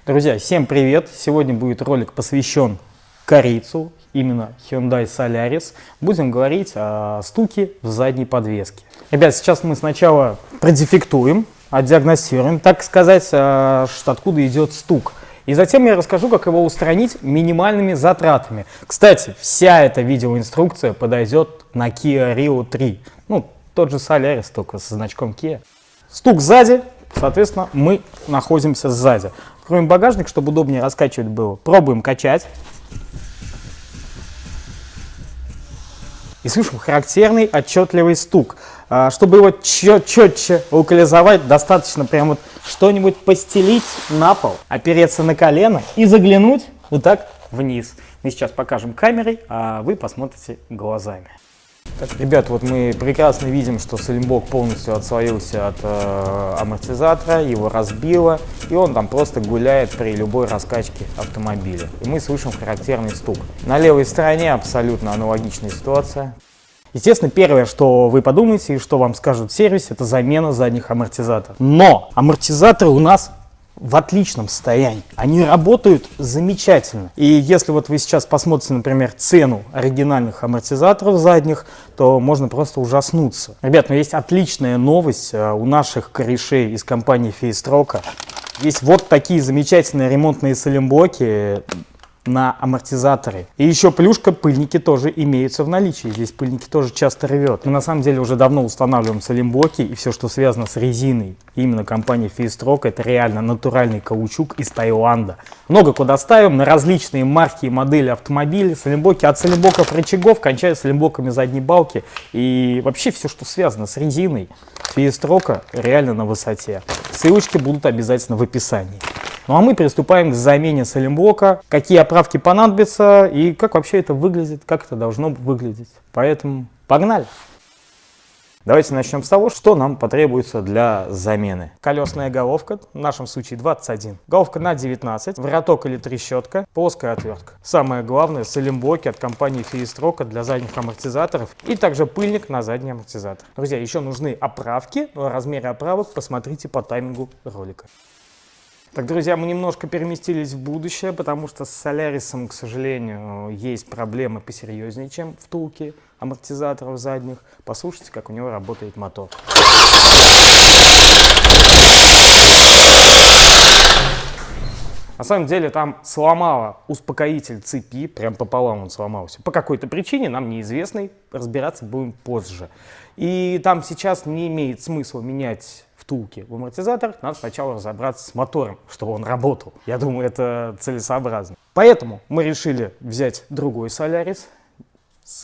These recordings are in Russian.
Друзья, всем привет! Сегодня будет ролик посвящен корейцу, именно Hyundai Solaris. Будем говорить о стуке в задней подвеске. Ребят, сейчас мы сначала продефектуем, отдиагностируем, так сказать, откуда идет стук. И затем я расскажу, как его устранить минимальными затратами. Кстати, вся эта видеоинструкция подойдет на Kia Rio 3. Ну, тот же Solaris, только со значком Kia. Стук сзади, соответственно, мы находимся сзади. Откроем багажник, чтобы удобнее раскачивать было. Пробуем качать. И слышим характерный отчетливый стук. Чтобы его четче локализовать, достаточно прям вот что-нибудь постелить на пол, опереться на колено и заглянуть вот так вниз. Мы сейчас покажем камерой, а вы посмотрите глазами. Так, ребят, вот мы прекрасно видим, что салимблок полностью отслоился от амортизатора, его разбило, и он там просто гуляет при любой раскачке автомобиля. И мы слышим характерный стук. На левой стороне абсолютно аналогичная ситуация. Естественно, первое, что вы подумаете и что вам скажут в сервисе, это замена задних амортизаторов. Но амортизаторы у нас в отличном состоянии. Они работают замечательно. И если вот вы сейчас посмотрите, например, цену оригинальных амортизаторов задних, то можно просто ужаснуться. Ребят, но есть отличная новость у наших корешей из компании Фейстрок. Есть вот такие замечательные ремонтные салимблоки на амортизаторы. И еще плюшка, пыльники тоже имеются в наличии. Здесь пыльники тоже часто рвет. Мы на самом деле уже давно устанавливаем салимблоки, и все, что связано с резиной, именно компания Фейстрок, это реально натуральный каучук из Таиланда. Много куда ставим, на различные марки и модели автомобилей, салимблоки, от салимблоков рычагов, кончая салимблоками задней балки. И вообще все, что связано с резиной Фейстрока, реально на высоте. Ссылочки будут обязательно в описании. Ну а мы приступаем к замене салимблока, какие оправки понадобятся и как вообще это выглядит, как это должно выглядеть. Поэтому погнали! Давайте начнем с того, что нам потребуется для замены. Колесная головка, в нашем случае 21. Головка на 19, вороток или трещотка, плоская отвертка. Самое главное, салимблоки от компании Фейстрока для задних амортизаторов и также пыльник на задний амортизатор. Друзья, еще нужны оправки, но о размере оправок посмотрите по таймингу ролика. Так, друзья, мы немножко переместились в будущее, потому что с Солярисом, к сожалению, есть проблемы посерьезнее, чем втулки амортизаторов задних. Послушайте, как у него работает мотор. На самом деле там сломало успокоитель цепи, прям пополам он сломался. По какой-то причине, нам неизвестной, разбираться будем позже. И там сейчас не имеет смысла менять втулки в амортизаторах, надо сначала разобраться с мотором, чтобы он работал. Я думаю, это целесообразно. Поэтому мы решили взять другой Солярис,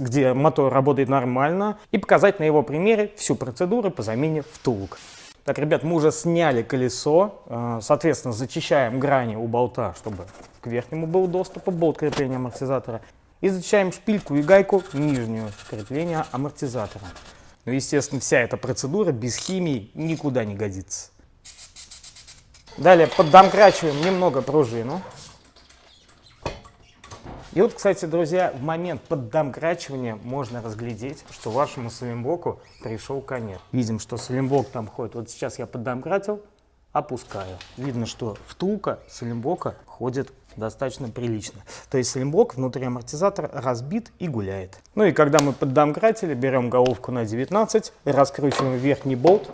где мотор работает нормально, и показать на его примере всю процедуру по замене втулок. Так, ребят, мы уже сняли колесо, соответственно, зачищаем грани у болта, чтобы к верхнему был доступ, болт крепления амортизатора, и зачищаем шпильку и гайку нижнюю крепления амортизатора. Ну, естественно, вся эта процедура без химии никуда не годится. Далее поддомкрачиваем немного пружину. И вот, кстати, друзья, в момент поддомкрачивания можно разглядеть, что вашему салимблоку пришел конец. Видим, что салимблок там ходит. Вот сейчас я поддомкратил, опускаю. Видно, что втулка салимблока ходит достаточно прилично. То есть салимблок внутри амортизатора разбит и гуляет. Ну и когда мы поддомкратили, берем головку на 19, раскручиваем верхний болт.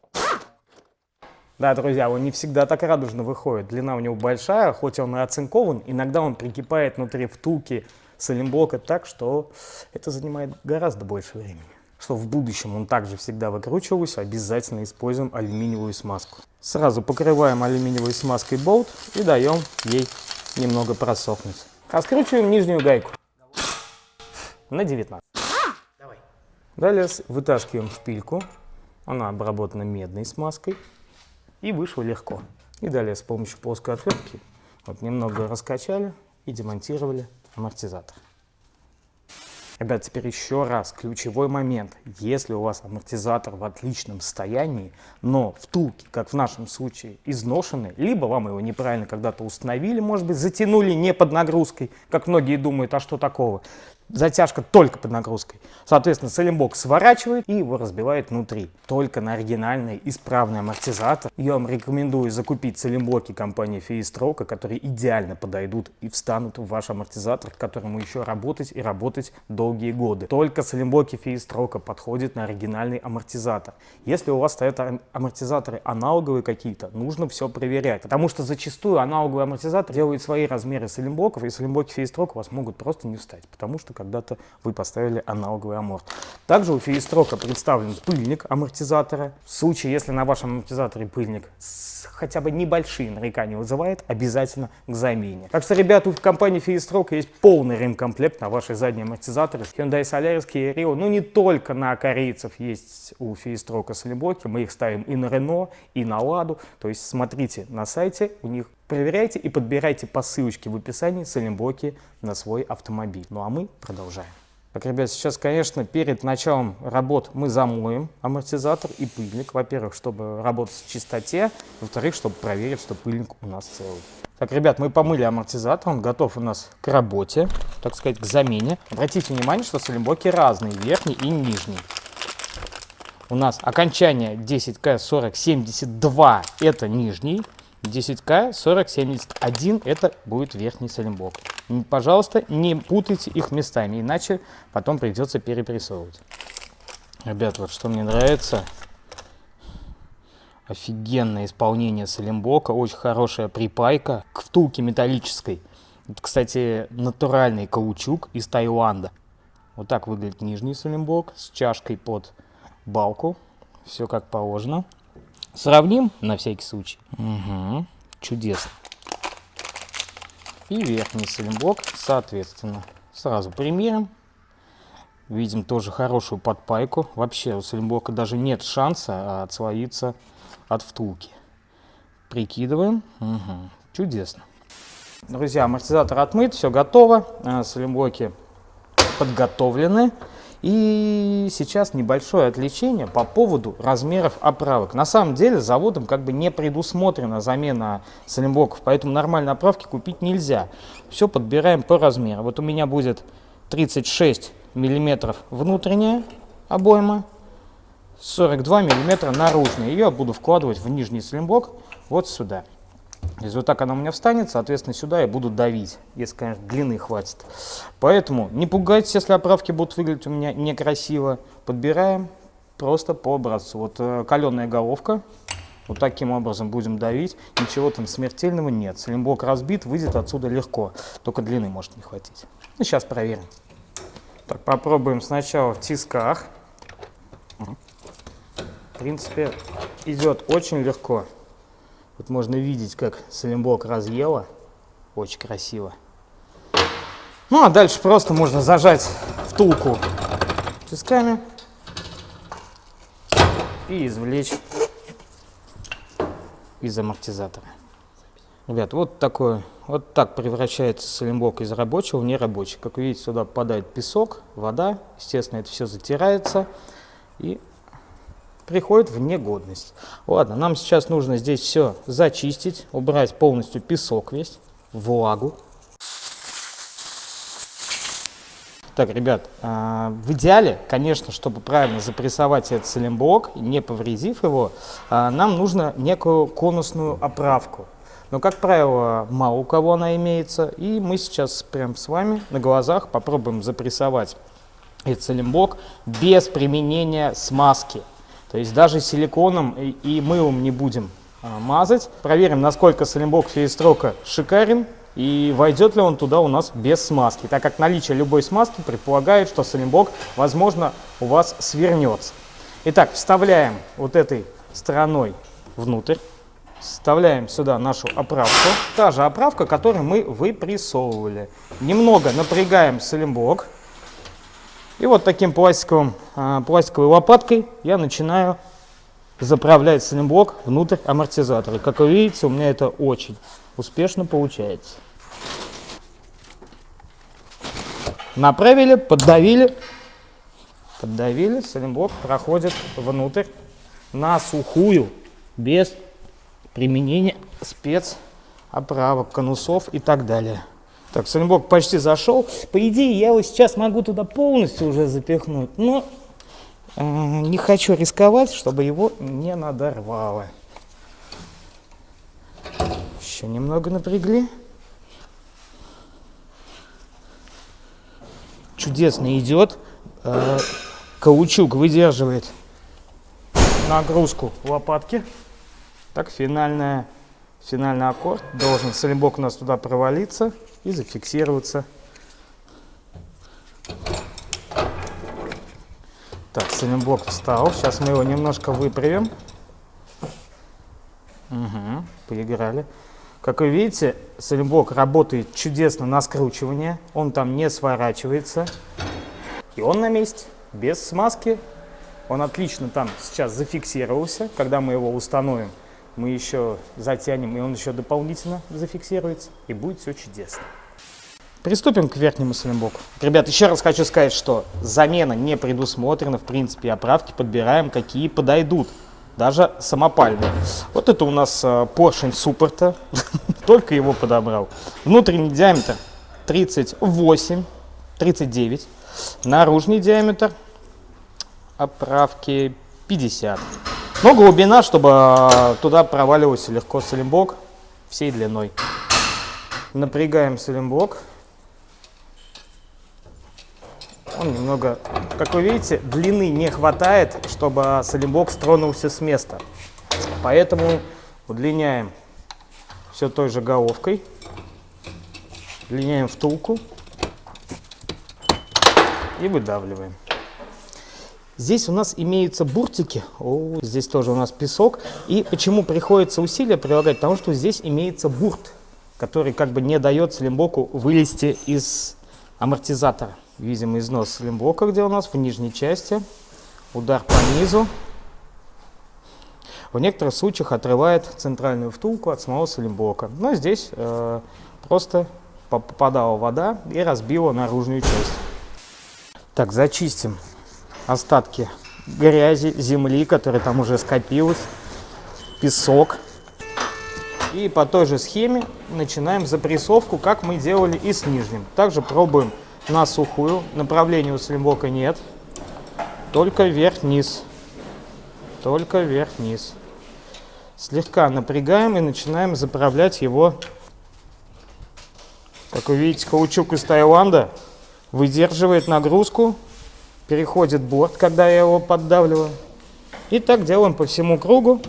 Да, друзья, он не всегда так радужно выходит. Длина у него большая, хоть он и оцинкован, иногда он прикипает внутри втулки салимблока так, что это занимает гораздо больше времени. Чтобы в будущем он также всегда выкручивался, обязательно используем алюминиевую смазку. Сразу покрываем алюминиевой смазкой болт и даем ей немного просохнуть. Раскручиваем нижнюю гайку на 19. Далее вытаскиваем шпильку. Она обработана медной смазкой. И вышло легко. И далее с помощью плоской отвертки вот немного раскачали и демонтировали амортизатор. Ребят, теперь еще раз ключевой момент. Если у вас амортизатор в отличном состоянии, но втулки, как в нашем случае, изношены, либо вам его неправильно когда-то установили, может быть, затянули не под нагрузкой, как многие думают, а что такого, затяжка только под нагрузкой. Соответственно, саленблок сворачивает и его разбивает внутри. Только на оригинальный исправный амортизатор. Я вам рекомендую закупить саленблоки компании Феистрок, которые идеально подойдут и встанут в ваш амортизатор, к которому еще работать и работать долгие годы. Только саленблоки Феистрока подходят на оригинальный амортизатор. Если у вас стоят амортизаторы аналоговые какие-то, нужно все проверять. Потому что зачастую аналоговые амортизаторы делают свои размеры саленблоков, и саленблоки Феистрок у вас могут просто не встать, потому что когда-то вы поставили аналоговый аморт. Также у Феистрока представлен пыльник амортизатора. В случае, если на вашем амортизаторе пыльник хотя бы небольшие нарекания вызывает, обязательно к замене. Так что, ребята, у компании Феистрок есть полный ремкомплект на ваши задние амортизаторы. Hyundai Solaris, Kia Rio, ну не только на корейцев есть у Феистрока саленблоки, мы их ставим и на Renault, и на Ладу. То есть смотрите на сайте, у них проверяйте и подбирайте по ссылочке в описании саленблоки на свой автомобиль. Ну а мы продолжаем. Так, ребят, сейчас, конечно, перед началом работ мы замоем амортизатор и пыльник. Во-первых, чтобы работать в чистоте. Во-вторых, чтобы проверить, что пыльник у нас целый. Так, ребят, мы помыли амортизатор, он готов у нас к работе, так сказать, к замене. Обратите внимание, что саленблоки разные, верхний и нижний. У нас окончание 10К4072 это нижний. 10К4071 это будет верхний саленблок. Пожалуйста, не путайте их местами, иначе потом придется перепрессовывать. Ребят, вот что мне нравится. Офигенное исполнение саленблока, очень хорошая припайка к втулке металлической. Это, кстати, натуральный каучук из Таиланда. Вот так выглядит нижний саленблок с чашкой под балку. Все как положено. Сравним на всякий случай. Угу. Чудесно. И верхний саленблок, соответственно. Сразу примерим. Видим тоже хорошую подпайку. Вообще у саленблока даже нет шанса отслоиться от втулки. Прикидываем. Угу. Чудесно. Друзья, амортизатор отмыт, все готово. Саленблоки подготовлены. И сейчас небольшое отвлечение по поводу размеров оправок. На самом деле заводом как бы не предусмотрена замена саленблоков, поэтому нормальной оправки купить нельзя. Все подбираем по размеру. Вот у меня будет 36 миллиметров внутренняя обойма, 42 миллиметра наружная. Ее я буду вкладывать в нижний саленблок вот сюда. То есть вот так она у меня встанет, соответственно, сюда я буду давить, если, конечно, длины хватит. Поэтому не пугайтесь, если оправки будут выглядеть у меня некрасиво. Подбираем просто по образцу. Вот каленая головка, вот таким образом будем давить. Ничего там смертельного нет. Саленблок разбит, выйдет отсюда легко. Только длины может не хватить. Ну, сейчас проверим. Так, попробуем сначала в тисках. В принципе, идет очень легко. Вот можно видеть, как саленблок разъело. Очень красиво. Ну, а дальше просто можно зажать втулку тисками и извлечь из амортизатора. Ребят, вот так превращается саленблок из рабочего в нерабочий. Как вы видите, сюда попадает песок, вода. Естественно, это все затирается и приходит в негодность. Ладно, нам сейчас нужно здесь все зачистить, убрать полностью песок весь, влагу. Так, ребят, в идеале, конечно, чтобы правильно запрессовать этот саленблок, не повредив его, нам нужно некую конусную оправку. Но, как правило, мало у кого она имеется, и мы сейчас прям с вами на глазах попробуем запрессовать этот саленблок без применения смазки. То есть даже силиконом и мылом не будем мазать. Проверим, насколько саленблок Феистрока шикарен и войдет ли он туда у нас без смазки, так как наличие любой смазки предполагает, что саленблок, возможно, у вас свернется. Итак, вставляем вот этой стороной внутрь, вставляем сюда нашу оправку. Та же оправка, которую мы выпрессовывали. Немного напрягаем саленблок. И вот таким пластиковой лопаткой я начинаю заправлять саленблок внутрь амортизатора. Как вы видите, у меня это очень успешно получается. Направили, поддавили, саленблок проходит внутрь на сухую, без применения спецоправок, конусов и так далее. Так, саленблок почти зашел. По идее, я его сейчас могу туда полностью уже запихнуть, но не хочу рисковать, чтобы его не надорвало. Еще немного напрягли. Чудесно идет. Каучук выдерживает нагрузку лопатки. Так, финальный аккорд. Должен саленблок у нас туда провалиться и зафиксироваться. Так, саленблок встал. Сейчас мы его немножко выправим. Угу, поиграли. Как вы видите, саленблок работает чудесно на скручивание. Он там не сворачивается. И он на месте, без смазки. Он отлично там сейчас зафиксировался. Когда мы его установим, мы еще затянем, и он еще дополнительно зафиксируется. И будет все чудесно. Приступим к верхнему саленблоку. Ребят, еще раз хочу сказать, что замена не предусмотрена. В принципе, оправки подбираем, какие подойдут. Даже самопальные. Вот это у нас поршень суппорта. Только его подобрал. Внутренний диаметр 38, 39. Наружный диаметр оправки 50. Но глубина, чтобы туда проваливался легко саленблок всей длиной. Напрягаем саленблок. Он немного, как вы видите, длины не хватает, чтобы саленблок стронулся с места. Поэтому удлиняем все той же головкой. Удлиняем втулку и выдавливаем. Здесь у нас имеются буртики. Здесь тоже у нас песок. И почему приходится усилия прилагать? Потому что здесь имеется бурт, который как бы не дает саленблоку вылезти из амортизатора. Видим износ саленблока, где у нас в нижней части. Удар по низу. В некоторых случаях отрывает центральную втулку от самого саленблока. Но здесь просто попадала вода и разбила наружную часть. Так, зачистим остатки грязи, земли, которая там уже скопилась, песок. И по той же схеме начинаем запрессовку, как мы делали и с нижним. Также пробуем на сухую. Направления у саленблока нет. Только вверх-вниз. Только вверх-вниз. Слегка напрягаем и начинаем заправлять его. Как вы видите, каучук из Таиланда выдерживает нагрузку. Переходит борт, когда я его поддавливаю. И так делаем по всему кругу.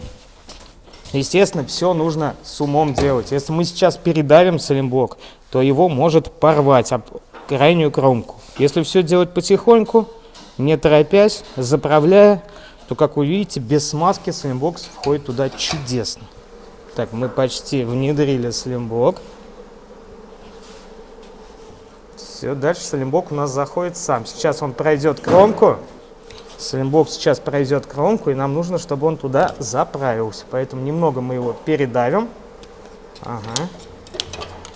Естественно, все нужно с умом делать. Если мы сейчас передавим саленблок, то его может порвать об крайнюю кромку. Если все делать потихоньку, не торопясь, заправляя, то, как вы видите, без смазки саленблок входит туда чудесно. Так, мы почти внедрили саленблок. Все, дальше саленблок у нас заходит сам. Сейчас он пройдет кромку. Саленблок сейчас пройдет кромку, и нам нужно, чтобы он туда заправился. Поэтому немного мы его передавим. Ага.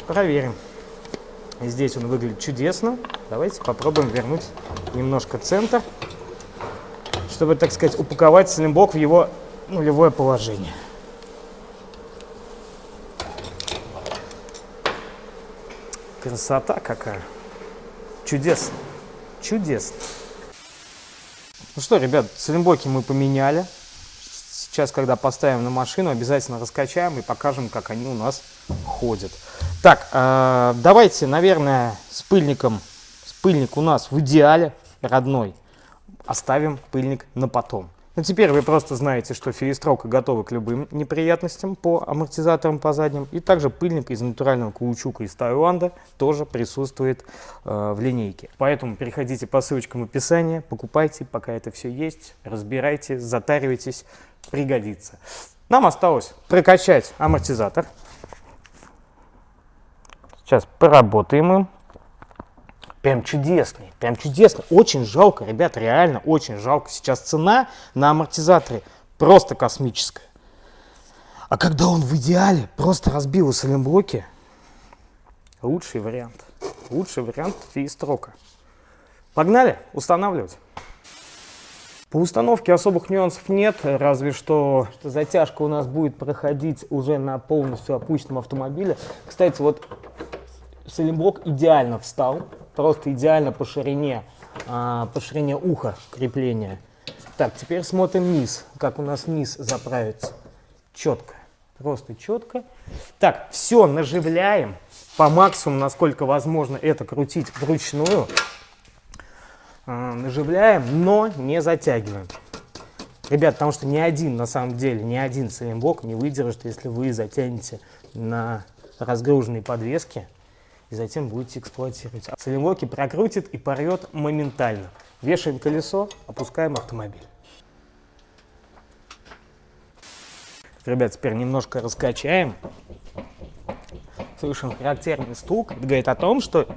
Проверим. Здесь он выглядит чудесно. Давайте попробуем вернуть немножко центр, чтобы, так сказать, упаковать саленблок в его нулевое положение. Красота какая! Чудесно! Чудесно! Ну что, ребят, саленблоки мы поменяли. Сейчас, когда поставим на машину, обязательно раскачаем и покажем, как они у нас ходят. Так, давайте, наверное, с пыльником. Пыльник у нас в идеале родной. Оставим пыльник на потом. Ну, теперь вы просто знаете, что филистрока готова к любым неприятностям по амортизаторам по задним. И также пыльник из натурального каучука из Таиланда тоже присутствует в линейке. Поэтому переходите по ссылочкам в описании, покупайте, пока это все есть, разбирайте, затаривайтесь, пригодится. Нам осталось прокачать амортизатор. Сейчас поработаем им. Прям чудесный, прям чудесно. Очень жалко, ребят, реально очень жалко. Сейчас цена на амортизаторы просто космическая. А когда он в идеале просто разбил саленблоки, лучший вариант. Лучший вариант филистрока. Погнали устанавливать. По установке особых нюансов нет, разве что затяжка у нас будет проходить уже на полностью опущенном автомобиле. Кстати, вот Цилимблок идеально встал, просто идеально по ширине уха крепления. Так, теперь смотрим низ, как у нас низ заправится. Четко, просто четко. Так, все наживляем по максимуму, насколько возможно это крутить вручную. Наживляем, но не затягиваем. Ребят, потому что на самом деле, ни один цилимблок не выдержит, если вы затянете на разгруженной подвеске и затем будете эксплуатировать. Цилимблоки прокрутит и порвет моментально. Вешаем колесо, опускаем автомобиль. Ребят, теперь немножко раскачаем. Слышим характерный стук. Это говорит о том, что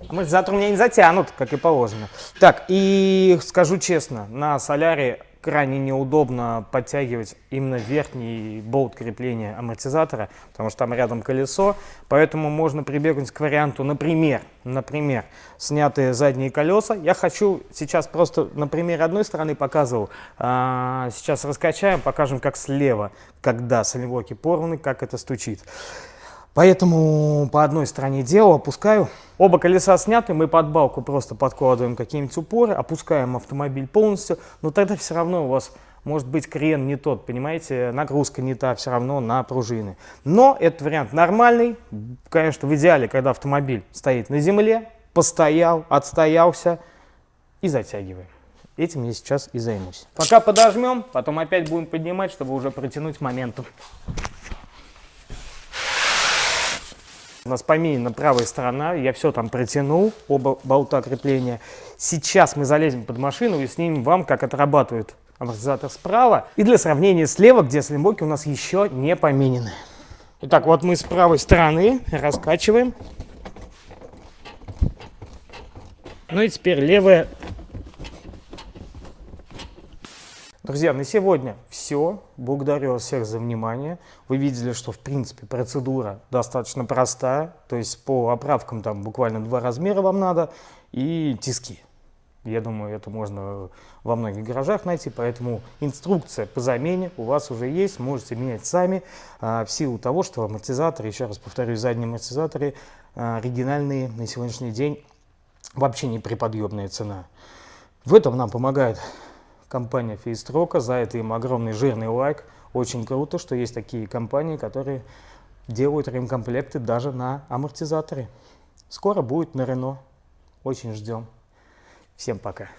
амортизатор у меня не затянут, как и положено. Так, и скажу честно, на Соляре крайне неудобно подтягивать именно верхний болт крепления амортизатора, потому что там рядом колесо, поэтому можно прибегнуть к варианту, например, снятые задние колеса. Я хочу сейчас просто на примере одной стороны показывал, сейчас раскачаем, покажем, как слева, когда цилимблоки порваны, как это стучит. Поэтому по одной стороне делаю, опускаю. Оба колеса сняты, мы под балку просто подкладываем какие-нибудь упоры, опускаем автомобиль полностью, но тогда все равно у вас может быть крен не тот, понимаете, нагрузка не та все равно на пружины. Но этот вариант нормальный, конечно, в идеале, когда автомобиль стоит на земле, постоял, отстоялся и затягиваем. Этим я сейчас и займусь. Пока подожмем, потом опять будем поднимать, чтобы уже протянуть моментум. У нас поменена правая сторона, я все там протянул, оба болта крепления. Сейчас мы залезем под машину и снимем вам, как отрабатывает амортизатор справа. И для сравнения слева, где цилимблоки у нас еще не поменены. Итак, вот мы с правой стороны раскачиваем. Ну и теперь левая. Друзья, на сегодня все. Благодарю вас всех за внимание. Вы видели, что в принципе процедура достаточно простая. То есть по оправкам там буквально 2 размера вам надо и тиски. Я думаю, это можно во многих гаражах найти. Поэтому инструкция по замене у вас уже есть. Можете менять сами. В силу того, что амортизаторы, еще раз повторюсь, задние амортизаторы оригинальные на сегодняшний день вообще неприподъемная цена. В этом нам помогает компания Фейстрока, за это им огромный жирный лайк. Очень круто, что есть такие компании, которые делают ремкомплекты даже на амортизаторы. Скоро будет на Рено. Очень ждем. Всем пока.